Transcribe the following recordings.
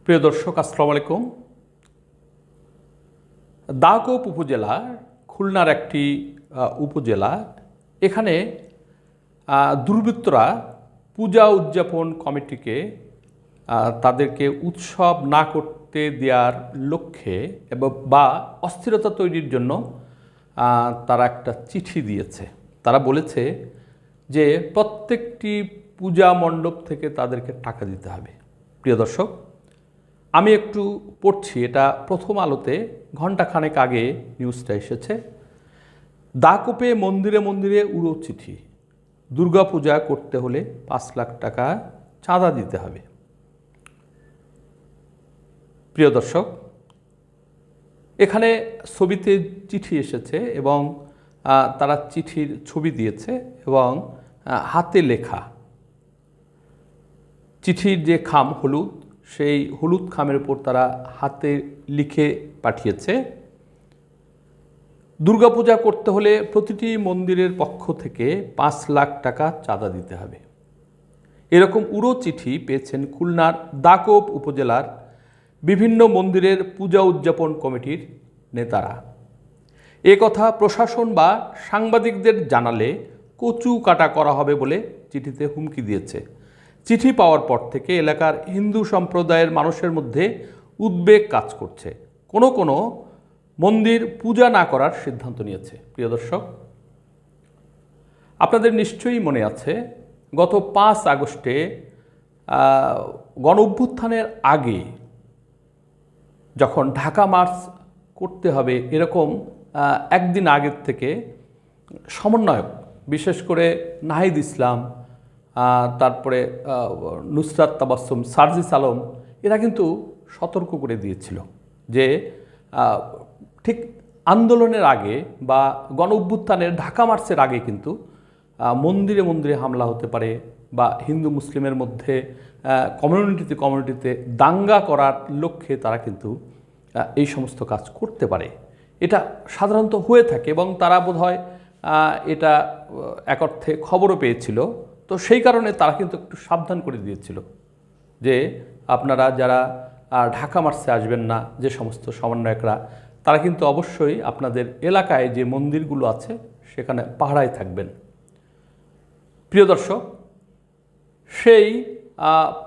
প্রিয় দর্শক, আসসালামু আলাইকুম। দাগোপ উপজেলা খুলনার একটি উপজেলা। এখানে দুর্বৃত্তরা পূজা উদযাপন কমিটিকে তাদেরকে উৎসব না করতে দেওয়ার লক্ষ্যে বা অস্থিরতা তৈরির জন্য তারা একটা চিঠি দিয়েছে। তারা বলেছে যে প্রত্যেকটি পূজা মণ্ডপ থেকে তাদেরকে টাকা দিতে হবে। প্রিয় দর্শক, আমি একটু পড়ছি, এটা প্রথম আলোতে ঘণ্টাখানেক আগে নিউজটা এসেছে। দাগোপে মন্দিরে মন্দিরে উড়ো চিঠি, দুর্গাপূজা করতে হলে 5 লাখ টাকা চাঁদা দিতে হবে। প্রিয় দর্শক, এখানে ছবিতে চিঠি এসেছে এবং তারা চিঠির ছবি দিয়েছে এবং হাতে লেখা। চিঠির যে খাম হলুদ, সেই হলুদ খামের উপর তারা হাতে লিখে পাঠিয়েছে, দুর্গাপূজা করতে হলে প্রতিটি মন্দিরের পক্ষ থেকে 5 লাখ টাকা চাঁদা দিতে হবে। এরকম উড়ো চিঠি পেয়েছেন খুলনার দাগোপ উপজেলার বিভিন্ন মন্দিরের পূজা উদযাপন কমিটির নেতারা। এ কথা প্রশাসন বা সাংবাদিকদের জানালে কচু কাটা করা হবে বলে চিঠিতে হুমকি দিয়েছে। চিঠি পাওয়ার পর থেকে এলাকার হিন্দু সম্প্রদায়ের মানুষের মধ্যে উদ্বেগ কাজ করছে। কোনো মন্দির পূজা না করার সিদ্ধান্ত নিয়েছে। প্রিয় দর্শক, আপনাদের নিশ্চয়ই মনে আছে, গত 5 আগস্টে গণ অভ্যুত্থানের আগে যখন ঢাকা মার্চ করতে হবে, এরকম একদিন আগের থেকে সমন্বয়ক, বিশেষ করে নাহিদ ইসলাম, তারপরে নুসরাত তাবাসসুম, সার্জিস আলম, এরা কিন্তু সতর্ক করে দিয়েছিল যে ঠিক আন্দোলনের আগে বা গণ অভ্যুত্থানের ঢাকা মার্চের আগে কিন্তু মন্দিরে মন্দিরে হামলা হতে পারে বা হিন্দু মুসলিমের মধ্যে কমিউনিটিতে দাঙ্গা করার লক্ষ্যে তারা কিন্তু এই সমস্ত কাজ করতে পারে। এটা সাধারণত হয়ে থাকে এবং তারা বোধহয় এটা এক অর্থে খবরও পেয়েছিল। তো সেই কারণে তারা কিন্তু একটু সাবধান করে দিয়েছিল যে আপনারা যারা ঢাকা মার্চে আসবেন না, যে সমস্ত সমন্বয়করা, তারা কিন্তু অবশ্যই আপনাদের এলাকায় যে মন্দিরগুলো আছে সেখানে পাহারায় থাকবেন। প্রিয় দর্শক, সেই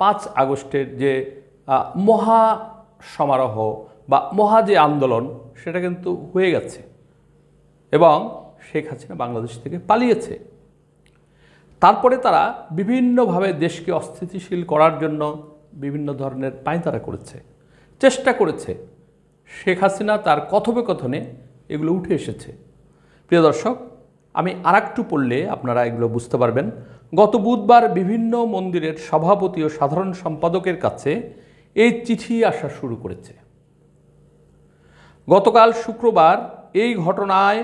5 আগস্টের যে মহা সমারোহ বা মহা যে আন্দোলন, সেটা কিন্তু হয়ে গেছে এবং শেখ হাসিনা বাংলাদেশ থেকে পালিয়েছে। তারপরে তারা বিভিন্নভাবে দেশকে অস্থিতিশীল করার জন্য বিভিন্ন ধরনের পাঁয়তারা করেছে, চেষ্টা করেছে। শেখ হাসিনা তার কথোপকথনে এগুলো উঠে এসেছে। প্রিয় দর্শক, আমি আরেকটু পড়লে আপনারা এগুলো বুঝতে পারবেন। গত বুধবার বিভিন্ন মন্দিরের সভাপতি ও সাধারণ সম্পাদকের কাছে এই চিঠি আসা শুরু করেছে। গতকাল শুক্রবার এই ঘটনায়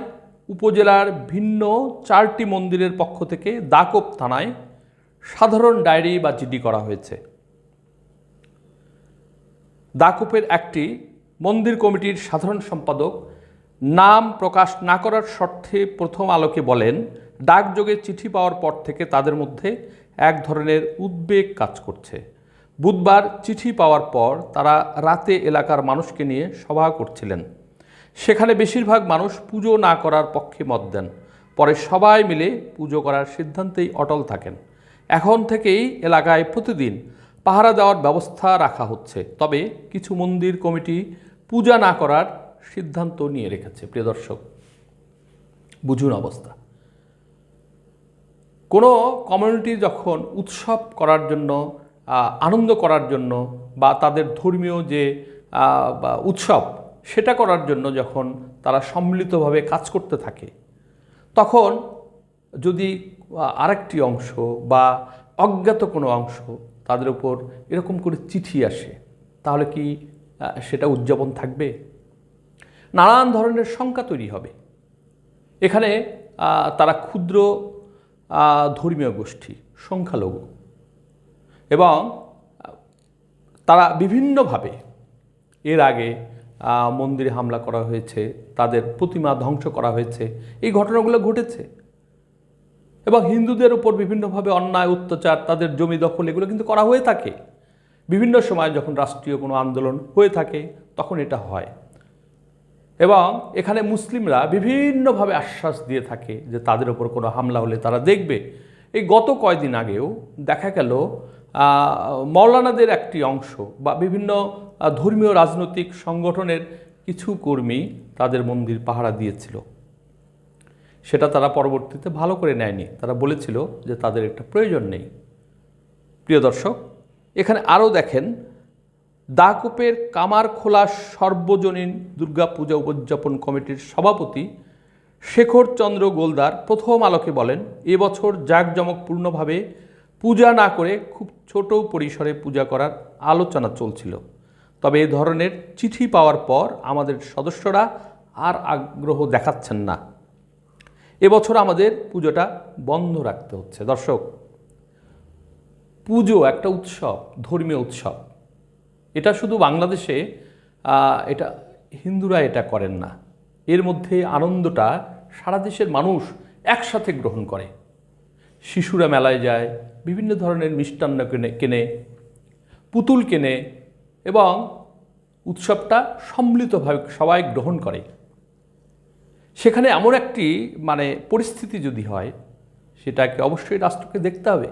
উপজেলার ভিন্ন 4টি মন্দিরের পক্ষ থেকে দাগোপ থানায় সাধারণ ডায়েরি বা জিডি করা হয়েছে। দাগোপের একটি মন্দির কমিটির সাধারণ সম্পাদক নাম প্রকাশ না করার শর্তে প্রথম আলোকে বলেন, ডাকযোগে চিঠি পাওয়ার পর থেকে তাদের মধ্যে এক ধরনের উদ্বেগ কাজ করছে। বুধবার চিঠি পাওয়ার পর তারা রাতে এলাকার মানুষকে নিয়ে সভা করছিলেন। সেখানে বেশিরভাগ মানুষ পুজো না করার পক্ষে মত দেন। পরে সবাই মিলে পুজো করার সিদ্ধান্তেই অটল থাকেন। এখন থেকেই এলাকায় প্রতিদিন পাহারা দেওয়ার ব্যবস্থা রাখা হচ্ছে। তবে কিছু মন্দির কমিটি পূজা না করার সিদ্ধান্ত নিয়ে রেখেছে। প্রিয় দর্শক, বুঝুন অবস্থা। কোনো কমিউনিটি যখন উৎসব করার জন্য, আনন্দ করার জন্য বা তাদের ধর্মীয় যে উৎসব সেটা করার জন্য যখন তারা সম্মিলিতভাবে কাজ করতে থাকে, তখন যদি আরেকটি অংশ বা অজ্ঞাত কোনো অংশ তাদের উপর এরকম করে চিঠি আসে, তাহলে কি সেটা উদযাপন থাকবে? নানান ধরনের শঙ্কা তৈরি হবে। এখানে তারা ক্ষুদ্র ধর্মীয় গোষ্ঠী, সংখ্যালঘু, এবং তারা বিভিন্নভাবে এর আগে মন্দিরে হামলা করা হয়েছে, তাদের প্রতিমা ধ্বংস করা হয়েছে, এই ঘটনাগুলো ঘটেছে। এবং হিন্দুদের উপর বিভিন্নভাবে অন্যায় অত্যাচার, তাদের জমি দখল, এগুলো কিন্তু করা হয়ে থাকে। বিভিন্ন সময় যখন রাষ্ট্রীয় কোনো আন্দোলন হয়ে থাকে তখন এটা হয়। এবং এখানে মুসলিমরা বিভিন্নভাবে আশ্বাস দিয়ে থাকে যে তাদের ওপর কোনো হামলা হলে তারা দেখবে। এই গত কয়েকদিন আগেও দেখা গেল মৌলানাদের একটি অংশ বা বিভিন্ন ধর্মীয় রাজনৈতিক সংগঠনের কিছু কর্মী তাদের মন্দির পাহারা দিয়েছিল। সেটা তারা পরবর্তীতে ভালো করে নেয়নি, তারা বলেছিল যে তাদের একটা প্রয়োজন নেই। প্রিয় দর্শক, এখানে আরও দেখেন, দাকোপের কামারখোলা সর্বজনীন দুর্গাপূজা উদযাপন কমিটির সভাপতি শেখর চন্দ্র গোলদার প্রথম আলোকে বলেন, এবছর জাঁকজমকপূর্ণভাবে পূজা না করে খুব ছোট পরিসরে পূজা করার আলোচনা চলছিল। তবে এই ধরনের চিঠি পাওয়ার পর আমাদের সদস্যরা আর আগ্রহ দেখাচ্ছেন না। এবছর আমাদের পুজোটা বন্ধ রাখতে হচ্ছে। দর্শক, পুজো একটা উৎসব, ধর্মীয় উৎসব। এটা শুধু বাংলাদেশে এটা হিন্দুরা এটা করেন না, এর মধ্যে আনন্দটা সারা দেশের মানুষ একসাথে গ্রহণ করে। শিশুরা মেলায় যায়, বিভিন্ন ধরনের মিষ্টান্ন কেনে, পুতুল কেনে এবং উৎসবটা সম্মিলিতভাবে সবাই গ্রহণ করে। সেখানে এমন একটি পরিস্থিতি যদি হয়, সেটাকে অবশ্যই রাষ্ট্রকে দেখতে হবে।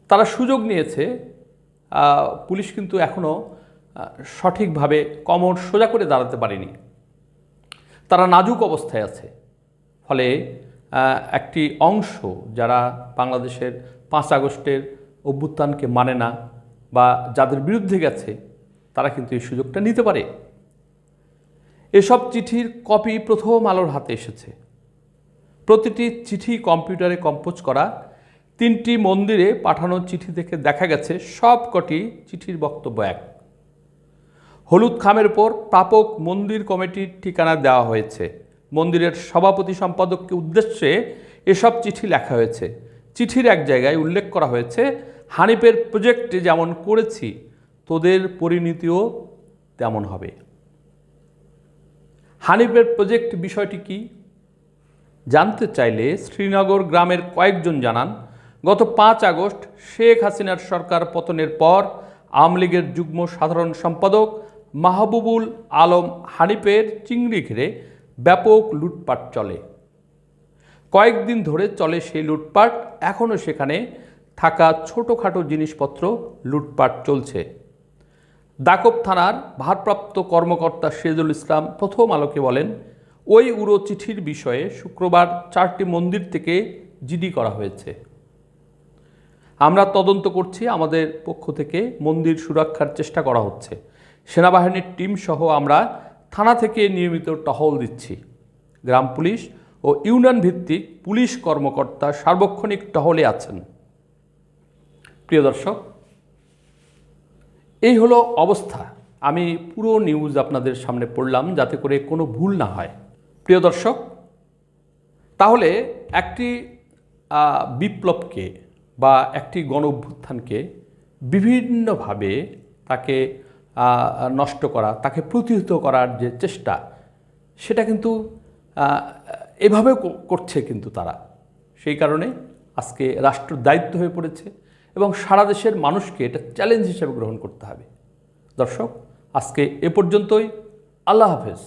তারা সুযোগ নিয়েছে, পুলিশ কিন্তু এখনও সঠিকভাবে কোমর সোজা করে দাঁড়াতে পারেনি, তারা নাজুক অবস্থায় আছে। ফলে একটি অংশ যারা বাংলাদেশের 5 আগস্টের অভ্যুত্থানকে মানে না বা যাদের বিরুদ্ধে গেছে, তারা কিন্তু এই সুযোগটা নিতে পারে। এসব চিঠির কপি প্রথম আলোর হাতে এসেছে। প্রতিটি চিঠি কম্পিউটারে কম্পোজ করা। 3টি মন্দিরে পাঠানো চিঠি থেকে দেখা গেছে সবকটি চিঠির বক্তব্য এক। হলুদ খামের উপর প্রাপক মন্দির কমিটির ঠিকানা দেওয়া হয়েছে। মন্দিরের সভাপতি সম্পাদককে উদ্দেশ্যে এসব চিঠি লেখা হয়েছে। চিঠির এক জায়গায় উল্লেখ করা হয়েছে, হানিফের প্রজেক্টে যেমন করেছি তোদের পরিণতিও তেমন হবে। হানিফের প্রজেক্ট বিষয়টি কি জানতে চাইলে শ্রীনগর গ্রামের কয়েকজন জানান, গত 5 আগস্ট শেখ হাসিনার সরকার পতনের পর আওয়ামী লীগের যুগ্ম সাধারণ সম্পাদক মাহবুবুল আলম হানিফের চিংড়ি ঘিরে ব্যাপক লুটপাট চলে। কয়েকদিন ধরে চলে সেই লুটপাট, এখনও সেখানে থাকা ছোটোখাটো জিনিসপত্র লুটপাট চলছে। দাকোপ থানার ভারপ্রাপ্ত কর্মকর্তা সিরাজুল ইসলাম প্রথম আলোকে বলেন, ওই উড়ো চিঠির বিষয়ে শুক্রবার 4টি মন্দির থেকে জিডি করা হয়েছে। আমরা তদন্ত করছি, আমাদের পক্ষ থেকে মন্দির সুরক্ষার চেষ্টা করা হচ্ছে। সেনাবাহিনীর টিম সহ আমরা থানা থেকে নিয়মিত টহল দিচ্ছি। গ্রাম পুলিশ ও ইউনিয়ন ভিত্তিক পুলিশ কর্মকর্তা সার্বক্ষণিক টহলে আছেন। প্রিয় দর্শক, এই হলো অবস্থা। আমি পুরো নিউজ আপনাদের সামনে পড়লাম যাতে করে কোনো ভুল না হয়। প্রিয় দর্শক, তাহলে একটি বিপ্লবকে বা একটি গণ অভ্যুত্থানকে বিভিন্নভাবে তাকে নষ্ট করা, তাকে প্রতিহত করার যে চেষ্টা, সেটা কিন্তু এভাবে করছে কিন্তু তারা। সেই কারণে আজকে রাষ্ট্রের দায়িত্ব হয়ে পড়েছে এবং সারা দেশের মানুষকে এটা চ্যালেঞ্জ হিসেবে গ্রহণ করতে হবে। দর্শক, আজকে এ পর্যন্তই। আল্লাহ হাফেজ।